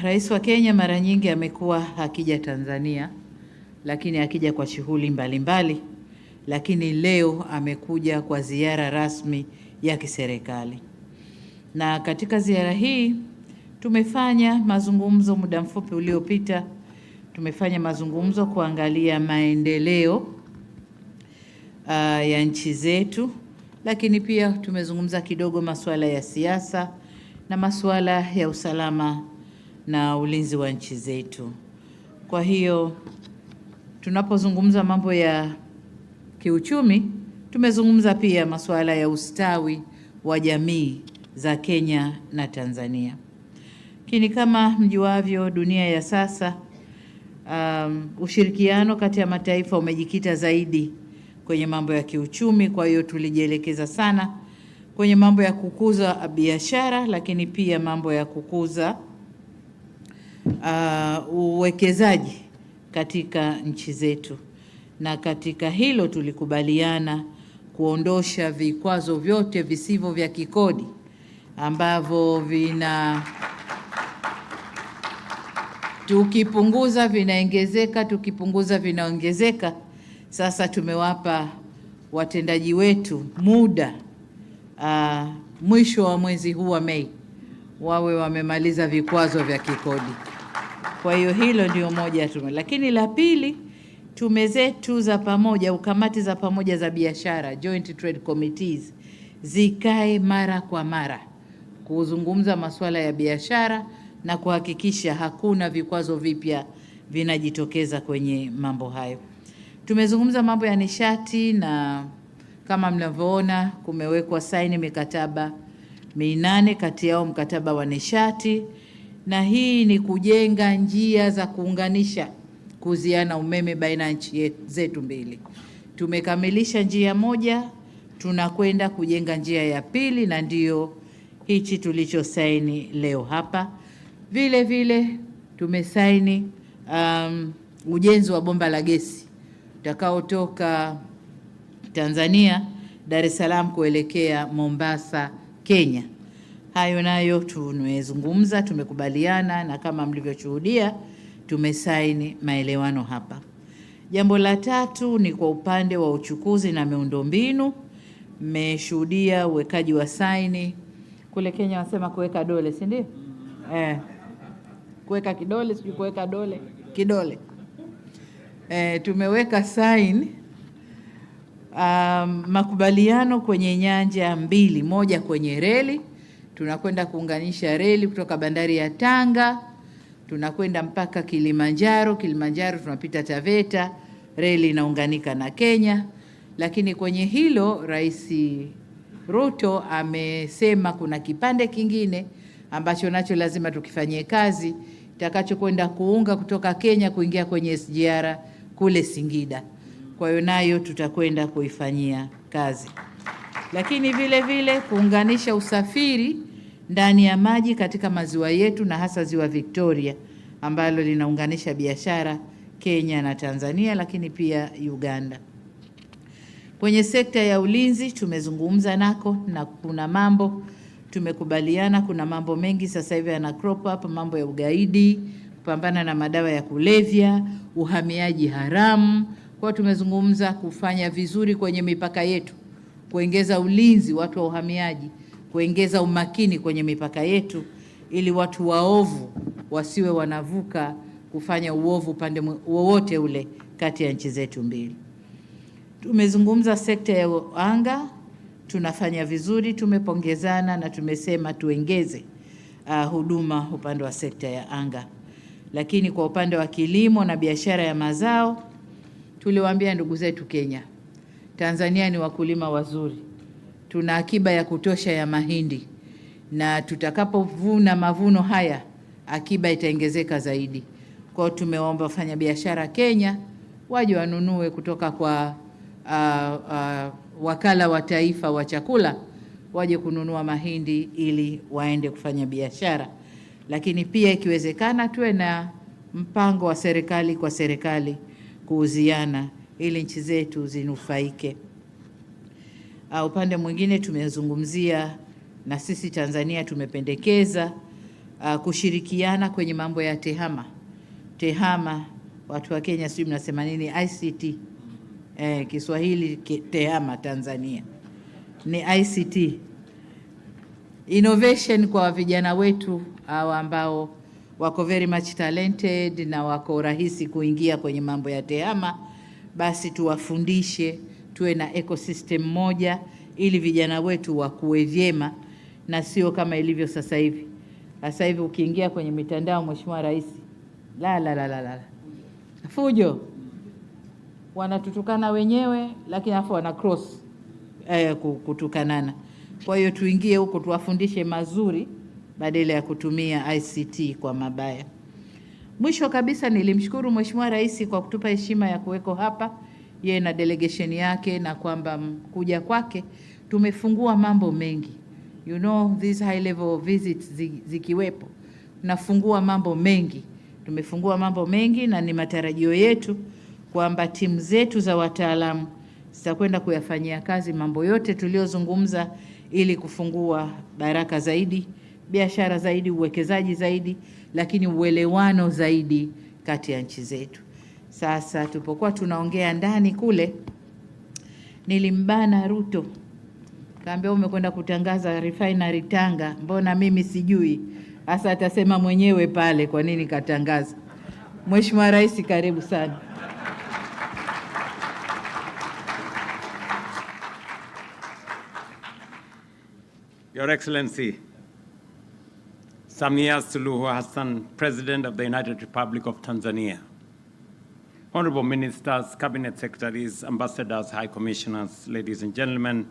Rais wa Kenya mara nyingi amekuwa akija Tanzania, lakini akija kwa shughuli mbalimbali, lakini leo amekuja kwa ziara rasmi ya kiserikali. Na katika ziara hii tumefanya mazungumzo muda mfupi uliopita, tumefanya mazungumzo kuangalia maendeleo ya nchi zetu, lakini pia tumezungumza kidogo masuala ya siasa na masuala ya usalama na ulinzi wa nchi zetu. Kwa hiyo tunapozungumza mambo ya kiuchumi, tumezungumza pia masuala ya ustawi wa jamii za Kenya na Tanzania. Lakini kama mjuavyo, dunia ya sasa, ushirikiano kati ya mataifa umejikita zaidi kwenye mambo ya kiuchumi. Kwa hiyo tulijielekeza sana kwenye mambo ya kukuza biashara, lakini pia mambo ya kukuza uwekezaji katika nchi zetu. Na katika hilo tulikubaliana kuondosha vikwazo vyote visivyo vya kikodi ambavyo tukipunguza vinaongezeka, tukipunguza vinaongezeka. Sasa tumewapa watendaji wetu muda mwisho wa mwezi huu wa Mei wawe wamemaliza vikwazo vya kikodi. Kwa hiyo hilo ndio moja tume. Lakini la pili, tume zetu za pamoja, kamati za pamoja za biashara, joint trade committees, zikae mara kwa mara kuzungumza masuala ya biashara na kuhakikisha hakuna vikwazo vipya vinajitokeza kwenye mambo hayo. Tumezungumza mambo ya nishati, na kama mnavyoona kumewekwa saini mikataba 8, kati yao mkataba wa nishati, na hii ni kujenga njia za kuunganisha kuziana umeme baina ya nchi zetu mbili. Tumekamilisha njia moja, tunakwenda kujenga njia ya pili, na ndio hichi tulichosaini leo hapa. Vile vile tumesaini ujenzi wa bomba la gesi utakaotoka Tanzania Dar es Salaam kuelekea Mombasa, Kenya. Hayo nayo tumezungumza, tumekubaliana, na kama mlivyoshuhudia tumesaini maelewano hapa. Jambo la tatu ni kwa upande wa uchukuzi na miundombinu. Mmeshuhudia uwekaji wa saini kule Kenya, wasema kuweka dole, si ndio? Kuweka kidole, sijui kuweka dole, kidole. Tumeweka saini makubaliano kwenye nyanja mbili. Moja kwenye reli, tunakwenda kuunganisha reli kutoka bandari ya Tanga, tunakwenda mpaka Kilimanjaro. Kilimanjaro tunapita Taveta, reli inaunganika na Kenya. Lakini kwenye hilo Rais Ruto amesema kuna kipande kingine ambacho nacho lazima tukifanyie kazi, itakachokwenda kuunga kutoka Kenya kuingia kwenye SGR kule Singida. Kwa hiyo nayo tutakwenda kuifanyia kazi. Lakini vile vile kuunganisha usafiri ndani ya maji katika maziwa yetu, na hasa ziwa Victoria ambalo linaunganisha biashara Kenya na Tanzania, lakini pia Uganda. Kwenye sekta ya ulinzi tumezungumza nako, na kuna mambo tumekubaliana. Kuna mambo mengi sasa hivi yana crop up, mambo ya ugaidi, kupambana na madawa ya kulevya, uhamiaji haramu. Kwa tumezungumza kufanya vizuri kwenye mipaka yetu, kuongeza ulinzi watu wa uhamiaji, kuongeza umakini kwenye mipaka yetu, ili watu waovu wasiwe wanavuka kufanya uovu pande wowote ule kati ya nchi zetu mbili. Tumezungumza sekta ya anga, tunafanya vizuri, tumepongezana na tumesema tuongeze huduma upande wa sekta ya anga. Lakini kwa upande wa kilimo na biashara ya mazao, tuliwaambia ndugu zetu Kenya, Tanzania ni wakulima wazuri, tuna akiba ya kutosha ya mahindi, na tutakapovuna mavuno haya akiba itaongezeka zaidi. Kwa hiyo tumeomba wafanya biashara Kenya waje wanunue kutoka kwa wakala wa taifa wa chakula, waje kununua mahindi ili waende kufanya biashara. Lakini pia ikiwezekana tuwe na mpango wa serikali kwa serikali kuuziana ili nchi zetu zinufaike. Upande mwingine tumezungumzia, na sisi Tanzania tumependekeza kushirikiana kwenye mambo ya tehama. Tehama, watu wa Kenya sijui mnasema nini, ICT. Kiswahili tehama Tanzania ni ICT. Innovation kwa vijana wetu ambao wako very much talented na wako rahisi kuingia kwenye mambo ya tehama, basi tuwafundishe, tuwe na ecosystem moja ili vijana wetu wakue vyema, na sio kama ilivyo sasa hivi. Sasa hivi ukiingia kwenye mitandao, Mheshimiwa Rais, la fujo, wanatutukana wenyewe, lakini afu wana cross kutukanana. Kwa hiyo tuingie huko tuwafundishe mazuri badala ya kutumia ICT kwa mabaya. Mwisho kabisa, nilimshukuru Mheshimiwa Rais kwa kutupa heshima ya kuweko hapa yeye na delegation yake, na kwamba kuja kwake tumefungua mambo mengi. You know, these high level visits zikiwepo, tunafungua mambo mengi. Tumefungua mambo mengi, na ni matarajio yetu kwamba timu zetu za wataalamu zitakwenda kuyafanyia kazi mambo yote tuliyozungumza, ili kufungua baraka zaidi, biashara zaidi, uwekezaji zaidi, lakini uelewano zaidi kati ya nchi zetu. Sasa tupokuwa tunaongea ndani kule, nilimbana Ruto, kaambia umekwenda kutangaza refinery Tanga, mbona mimi sijui? Hasa atasema mwenyewe pale kwa nini katangaza. Mheshimiwa Rais, karibu sana. Your Excellency, Samia Suluhu Hassan, President of the United Republic of Tanzania, Honorable Ministers, Cabinet Secretaries, Ambassadors, High Commissioners, ladies and gentlemen,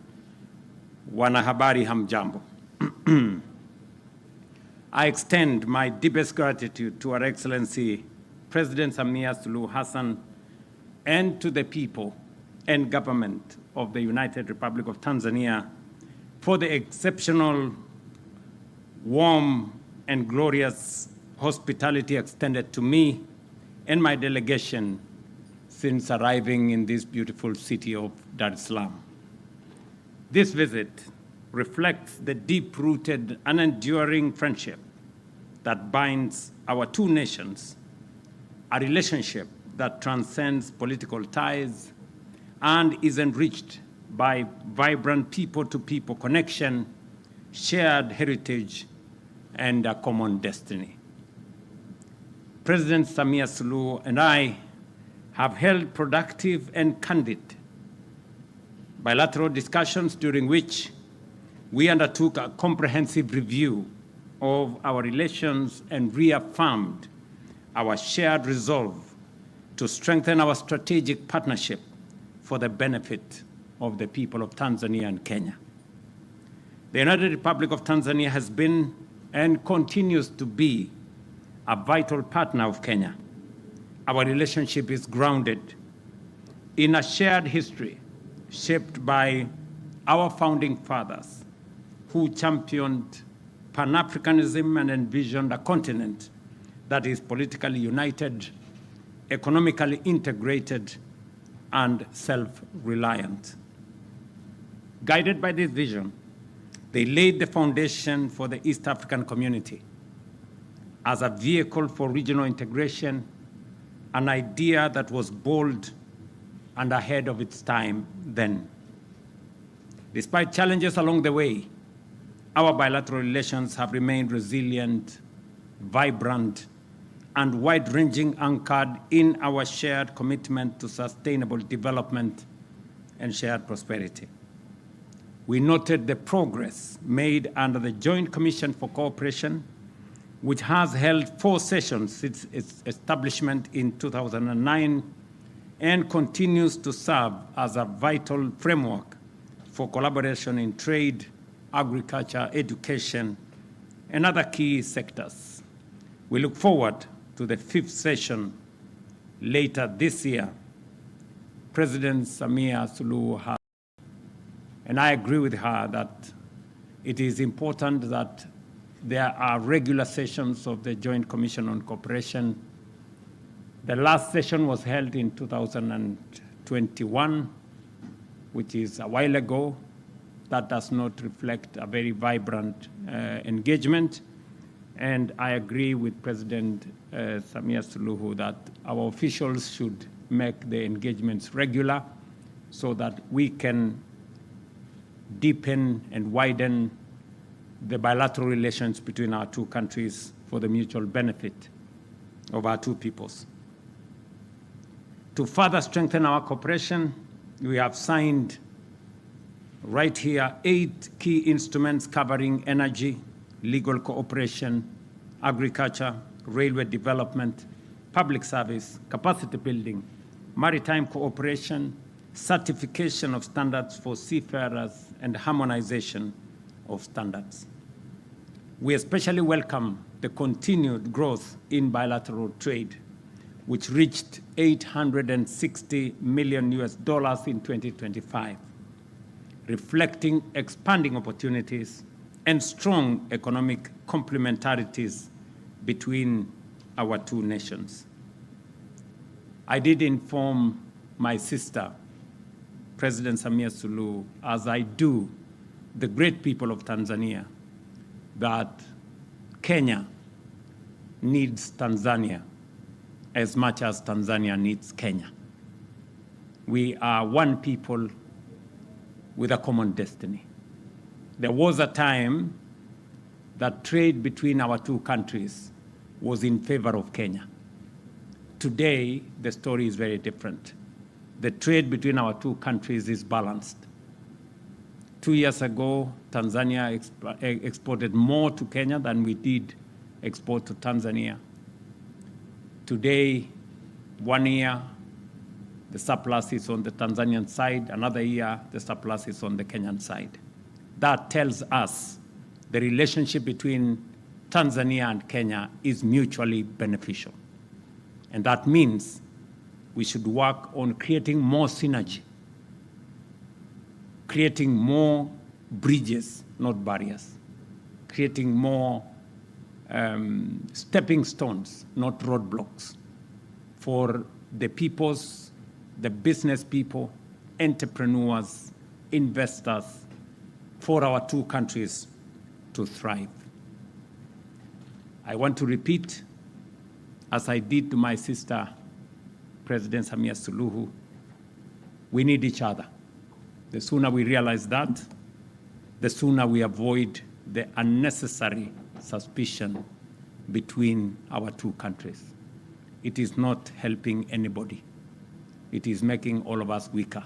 wanahabari hamjambo. I extend my deepest gratitude to Her Excellency, President Samia Suluhu Hassan, and to the people and government of the United Republic of Tanzania for the exceptional, warm, and glorious hospitality extended to me and my delegation since arriving in this beautiful city of Dar es Salaam. This visit reflects the deep-rooted and enduring friendship that binds our two nations, a relationship that transcends political ties and is enriched by vibrant people-to-people connection, shared heritage, and a common destiny. President Samia Suluhu and I have held productive and candid bilateral discussions during which we undertook a comprehensive review of our relations and reaffirmed our shared resolve to strengthen our strategic partnership for the benefit of the people of Tanzania and Kenya. The United Republic of Tanzania has been and continues to be a vital partner of Kenya. Our relationship is grounded in a shared history shaped by our founding fathers, who championed Pan-Africanism and envisioned a continent that is politically united, economically integrated, and self-reliant. Guided by this vision, they laid the foundation for the East African community as a vehicle for regional integration, an idea that was bold and ahead of its time then. Despite challenges along the way, our bilateral relations have remained resilient, vibrant, and wide-ranging, anchored in our shared commitment to sustainable development and shared prosperity. We noted the progress made under the Joint Commission for Cooperation, which has held 4 sessions since its establishment in 2009 and continues to serve as a vital framework for collaboration in trade, agriculture, education, and other key sectors. We look forward to the 5th session later this year. President Samia Suluhu Hassan, and I agree with her that it is important that there are regular sessions of the Joint Commission on Cooperation. The last session was held in 2021, which is a while ago. That does not reflect a very vibrant engagement. And I agree with President Samia Suluhu that our officials should make the engagements regular so that we can deepen and widen the bilateral relations between our two countries for the mutual benefit of our two peoples. To further strengthen our cooperation, we have signed right here 8 key instruments covering energy, legal cooperation, agriculture, railway development, public service, capacity building, maritime cooperation, certification of standards for seafarers, and harmonization of standards. We especially welcome the continued growth in bilateral trade, which reached $860 million in 2025, reflecting expanding opportunities and strong economic complementarities between our two nations. I did inform my sister, President Samia Suluhu, as I do the great people of Tanzania, that Kenya needs Tanzania as much as Tanzania needs Kenya. We are one people with a common destiny. There was a time that trade between our two countries was in favor of Kenya. Today, the story is very different. The trade between our two countries is balanced. 2 years ago, Tanzania exported more to Kenya than we did export to Tanzania. Today, 1 year, the surplus is on the Tanzanian side. Another year, the surplus is on the Kenyan side. That tells us the relationship between Tanzania and Kenya is mutually beneficial. And that means we should work on creating more synergy, creating more bridges, not barriers, creating more stepping stones, not roadblocks, for the peoples, the business people, entrepreneurs, investors, for our two countries to thrive. I want to repeat, as I did to my sister, President Samia Suluhu, we need each other. The sooner we realize that, the sooner we avoid the unnecessary suspicion between our two countries. It is not helping anybody. It is making all of us weaker.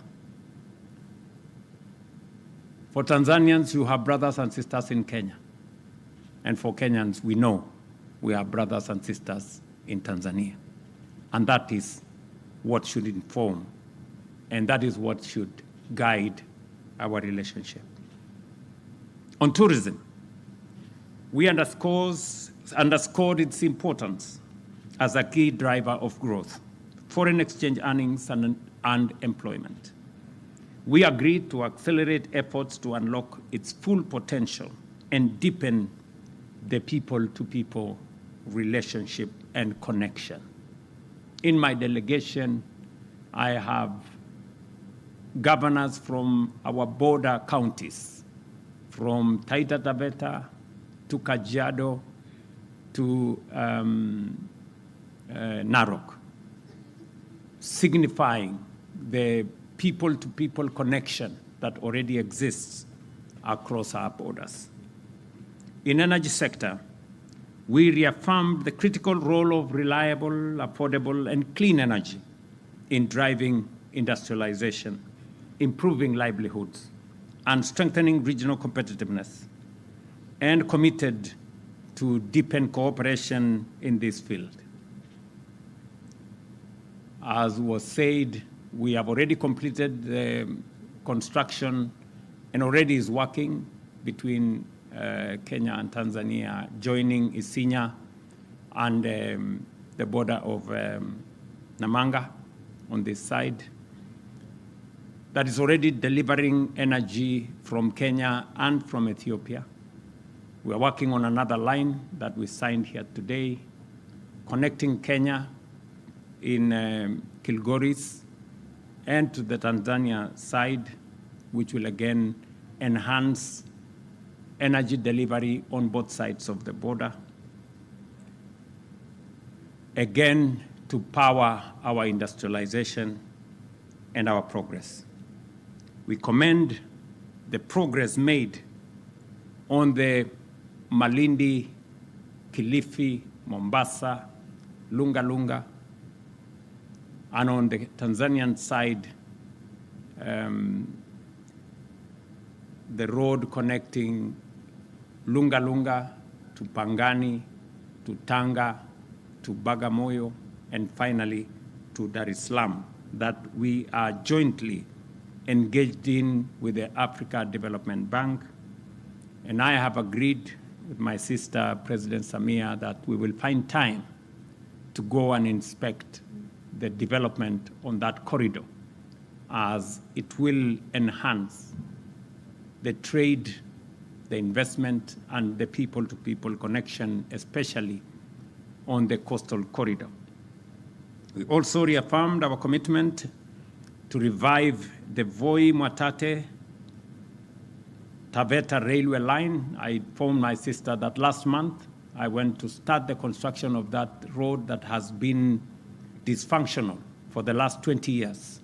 For Tanzanians, you have brothers and sisters in Kenya. And for Kenyans, we know we have brothers and sisters in Tanzania. And that is what should inform, and that is what should guide our relationship. On tourism, we underscored its importance as a key driver of growth, foreign exchange earnings, and employment. We agreed to accelerate efforts to unlock its full potential and deepen the people-to-people relationship and connection. In my delegation, I have governors from our border counties, from Taita Taveta to Kajiado to Narok, signifying the people-to-people connection that already exists across our borders. In energy sector, we reaffirmed the critical role of reliable, affordable, and clean energy in driving industrialization, improving livelihoods, and strengthening regional competitiveness, and committed to deepen cooperation in this field. As was said, we have already completed the construction and already is working between Kenya and Tanzania, joining Isinya and the border of Namanga on this side. That is already delivering energy from Kenya and from Ethiopia. We are working on another line that we signed here today, connecting Kenya in Kilgoris and to the Tanzania side, which will again enhance energy delivery on both sides of the border. again to power our industrialization and our progress. We commend the progress made on the Malindi, Kilifi, Mombasa, Lunga Lunga, and on the Tanzanian side, the road connecting Lunga Lunga to Pangani, to Tanga, to Bagamoyo, and finally to Dar es Salaam, that we are jointly engaged in with the Africa Development Bank. And I have agreed with my sister, President Samia, that we will find time to go and inspect the development on that corridor, as it will enhance the trade, the investment, and the people-to-people connection, especially on the coastal corridor. We also reaffirmed our commitment to revive the Voi-Mwatate Taveta railway line. I informed my sister that last month I went to start the construction of that road that has been dysfunctional for the last 20 years.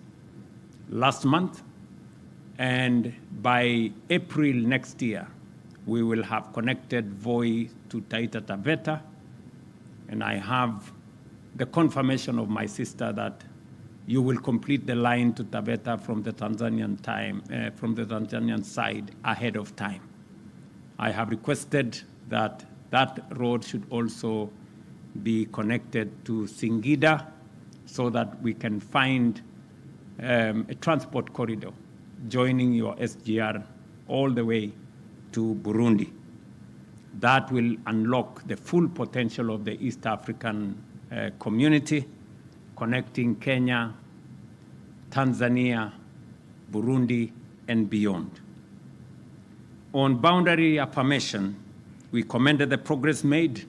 Last month, and by April next year, we will have connected Voi to Taita Taveta, and I have the confirmation of my sister that you will complete the line to Taveta from the Tanzanian side ahead of time. I have requested that that road should also be connected to Singida so that we can find a transport corridor joining your SGR all the way to Burundi. That will unlock the full potential of the East African community, connecting Kenya, Tanzania, Burundi, and beyond. On boundary affirmation, we commended the progress made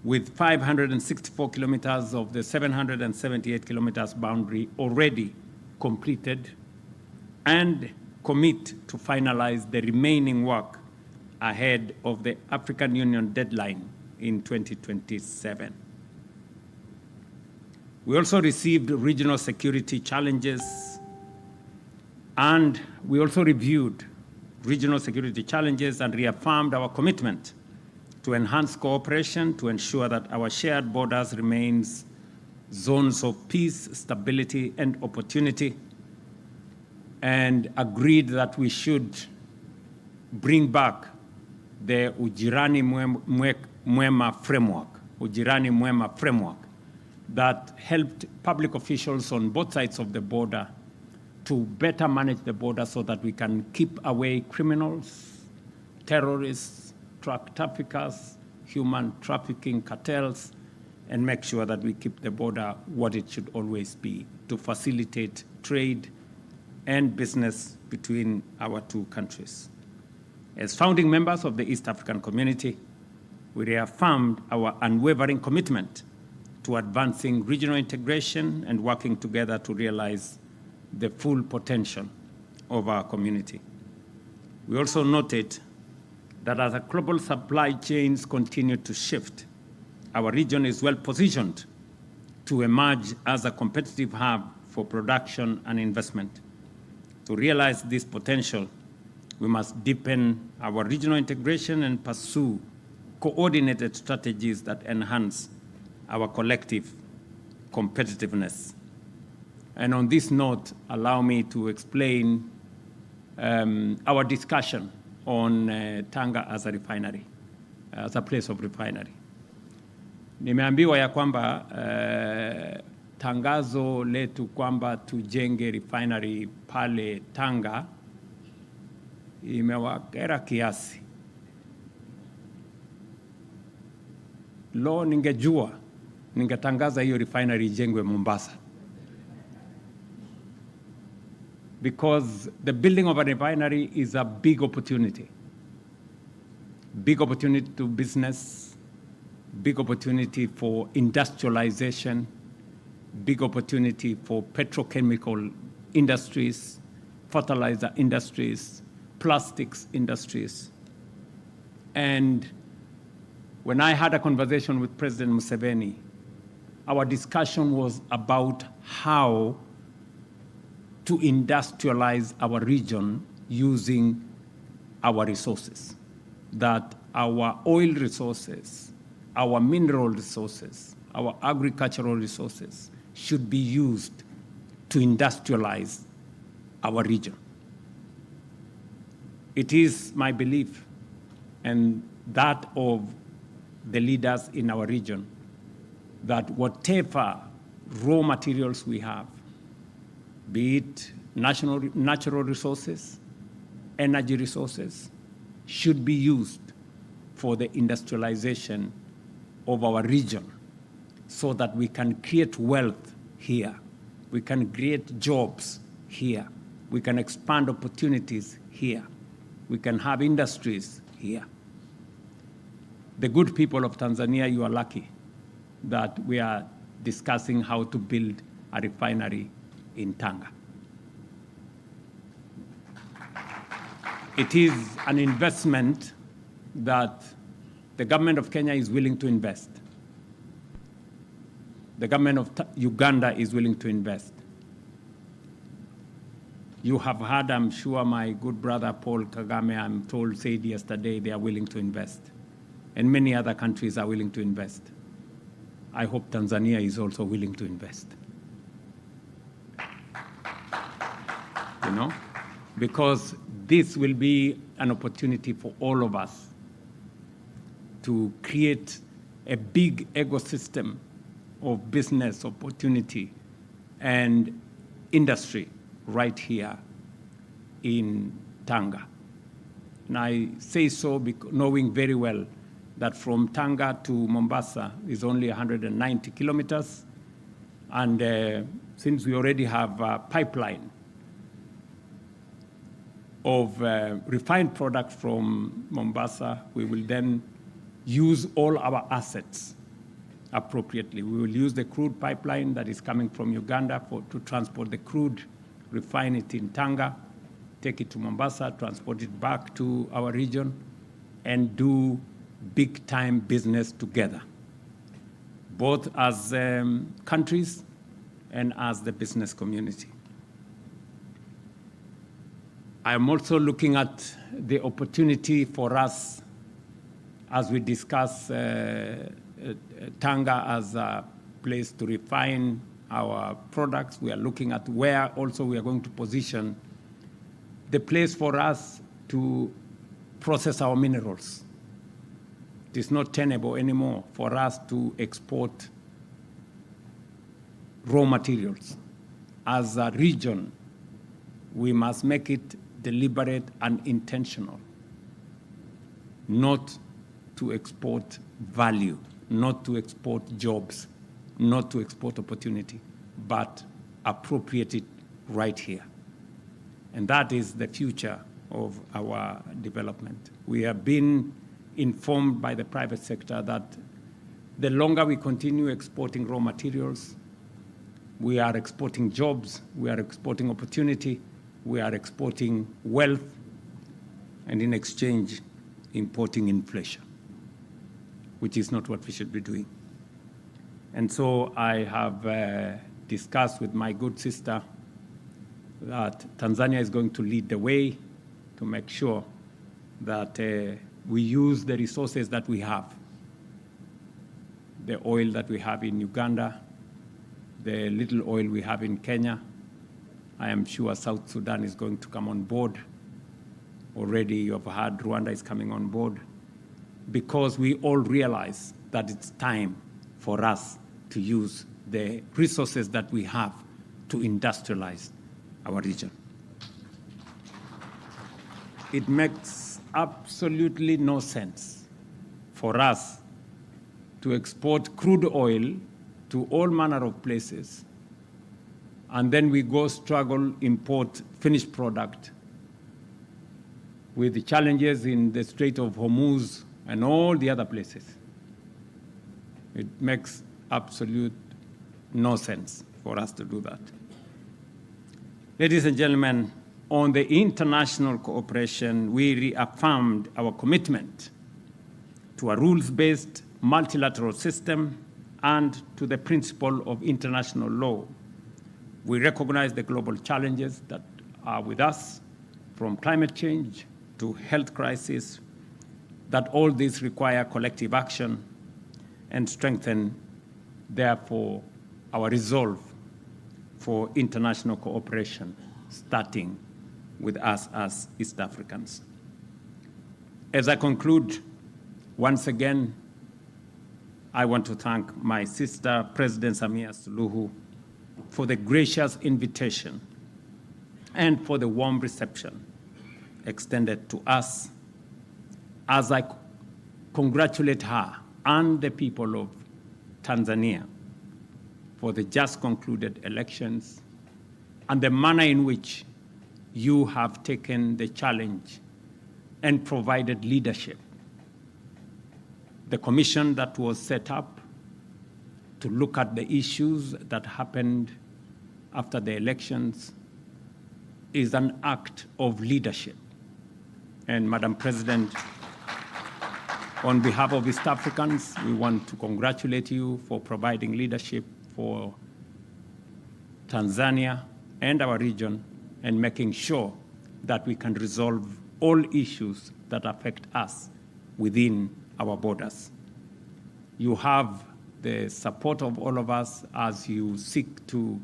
with 564 kilometers of the 778 kilometers boundary already completed, and commit to finalize the remaining work ahead of the African Union deadline in 2027. We also received regional security challenges, and we also reviewed regional security challenges and reaffirmed our commitment to enhance cooperation to ensure that our shared borders remains zones of peace, stability, and opportunity, and agreed that we should bring back the Ujirani Mwema framework that helped public officials on both sides of the border to better manage the border so that we can keep away criminals, terrorists, drug traffickers, human trafficking cartels, and make sure that we keep the border what it should always be, to facilitate trade and business between our two countries. As founding members of the East African community, we reaffirmed our unwavering commitment to advancing regional integration and working together to realize the full potential of our community. We also noted that as our global supply chains continue to shift, our region is well positioned to emerge as a competitive hub for production and investment. To realize this potential, we must deepen our regional integration and pursue coordinated strategies that enhance our collective competitiveness. And on this note, allow me to explain our discussion on Tanga as a refinery, as a place of refinery. Nimeambiwa ya kwamba tangazo letu kwamba tujenge refinery pale Tanga imewakera kiasi. Lo, ningejua ningetangaza hiyo refinery ijengwe Mombasa. Because the building of a refinery is a big opportunity. Big opportunity to business, big opportunity for industrialization, big opportunity for petrochemical industries, fertilizer industries, plastics industries. And when I had a conversation with President Museveni, our discussion was about how to industrialize our region using our resources, that our oil resources, our mineral resources, our agricultural resources should be used to industrialize our region. It is my belief, and that of the leaders in our region, that whatever raw materials we have, be it natural resources, energy resources, should be used for the industrialization of our region so that we can create wealth here, we can create jobs here, we can expand opportunities here, we can have industries here. The good people of Tanzania, you are lucky that we are discussing how to build a refinery in Tanga. It is an investment that the government of Kenya is willing to invest. The government of Uganda is willing to invest. You have heard, I'm sure, my good brother Paul Kagame, I'm told, said yesterday they are willing to invest. And many other countries are willing to invest. I hope Tanzania is also willing to invest. You know? Because this will be an opportunity for all of us to create a big ecosystem of business opportunity and industry right here in Tanga. And I say so knowing very well that from Tanga to Mombasa is only 190 kilometers. And since we already have a pipeline of refined product from Mombasa, we will then use all our assets appropriately. We will use the crude pipeline that is coming from Uganda to transport the crude, refine it in Tanga, take it to Mombasa, transport it back to our region, and do big-time business together, both as countries and as the business community. I am also looking at the opportunity for us as we discuss Tanga as a place to refine our products. We are looking at where also we are going to position the place for us to process our minerals. It is not tenable anymore for us to export raw materials. As a region, we must make it deliberate and intentional, not to export value, not to export jobs, not to export opportunity, but appropriate it right here. And that is the future of our development. We have been informed by the private sector that the longer we continue exporting raw materials, we are exporting jobs, we are exporting opportunity, we are exporting wealth, and in exchange, importing inflation, which is not what we should be doing. And so I have discussed with my good sister that Tanzania is going to lead the way to make sure that we use the resources that we have, the oil that we have in Uganda, the little oil we have in Kenya. I am sure South Sudan is going to come on board. Already you have heard Rwanda is coming on board, because we all realize that it's time for us to use the resources that we have to industrialize our region. It makes absolutely no sense for us to export crude oil to all manner of places, and then we go struggle import finished product with the challenges in the Strait of Hormuz and all the other places. It makes absolute no sense for us to do that. Ladies and gentlemen, on the international cooperation, we reaffirmed our commitment to a rules-based multilateral system and to the principle of international law. We recognize the global challenges that are with us, from climate change to health crisis, that all these require collective action and strengthen, therefore, our resolve for international cooperation, starting with us as East Africans. As I conclude, once again, I want to thank my sister, President Samia Suluhu, for the gracious invitation and for the warm reception extended to us, as I congratulate her and the people of Tanzania for the just concluded elections and the manner in which you have taken the challenge and provided leadership. The commission that was set up to look at the issues that happened after the elections is an act of leadership. And Madam President, on behalf of East Africans, we want to congratulate you for providing leadership for Tanzania and our region, and making sure that we can resolve all issues that affect us within our borders. You have the support of all of us as you seek to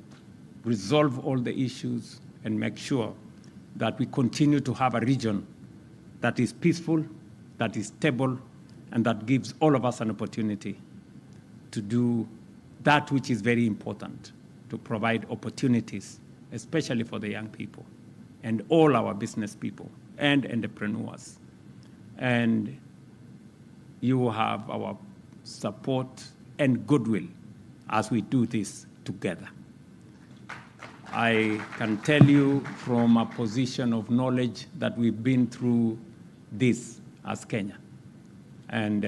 resolve all the issues and make sure that we continue to have a region that is peaceful, that is stable, and that gives all of us an opportunity to do that which is very important, to provide opportunities, especially for the young people and all our business people and entrepreneurs. And you have our support and goodwill as we do this together. I can tell you from a position of knowledge that we've been through this as Kenya. And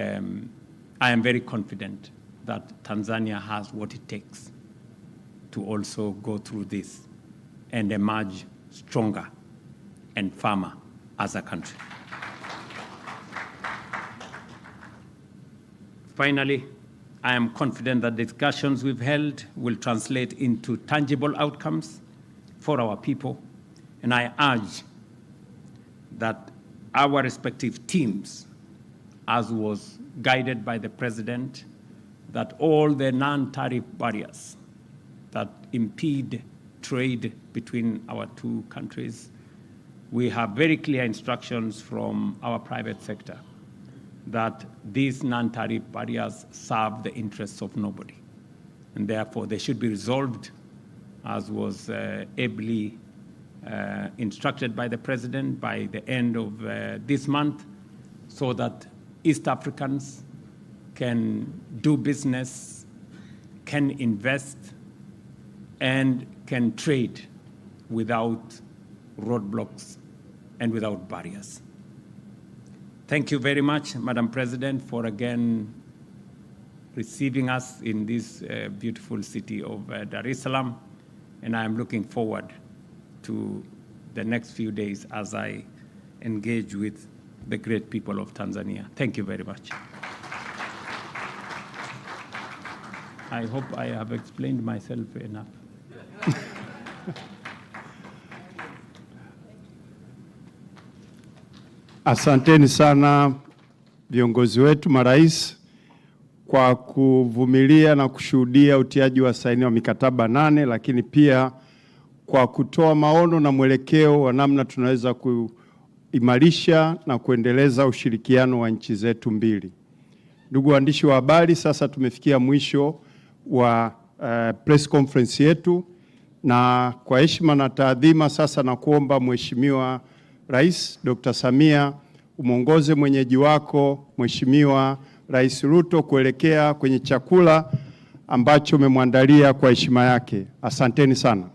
I am very confident that Tanzania has what it takes to also go through this and emerge stronger and firmer as a country. Finally, I am confident that the discussions we've held will translate into tangible outcomes for our people, and I urge that our respective teams, as was guided by the President, that all the non-tariff barriers that impede trade between our two countries, we have very clear instructions from our private sector that these non-tariff barriers serve the interests of nobody. And therefore, they should be resolved, as was ably instructed by the President, by the end of this month, so that East Africans can do business, can invest, and can trade without roadblocks and without barriers. Thank you very much, Madam President, for again receiving us in this beautiful city of Dar es Salaam, and I am looking forward to the next few days as I engage with the great people of Tanzania. Thank you very much. I hope I have explained myself enough. Asanteni sana viongozi wetu marais kwa kuvumilia na kushuhudia utiaji wa saini wa mikataba 8, lakini pia kwa kutoa maono na mwelekeo wa namna tunaweza kuimarisha na kuendeleza ushirikiano wa nchi zetu mbili. Ndugu waandishi wa habari, sasa tumefikia mwisho wa press conference yetu, na kwa heshima na taadhima sasa na kuomba Mheshimiwa Rais Dr. Samia umuongoze mwenyeji wako Mheshimiwa Rais Ruto kuelekea kwenye chakula ambacho umemwandalia kwa heshima yake. Asanteni sana.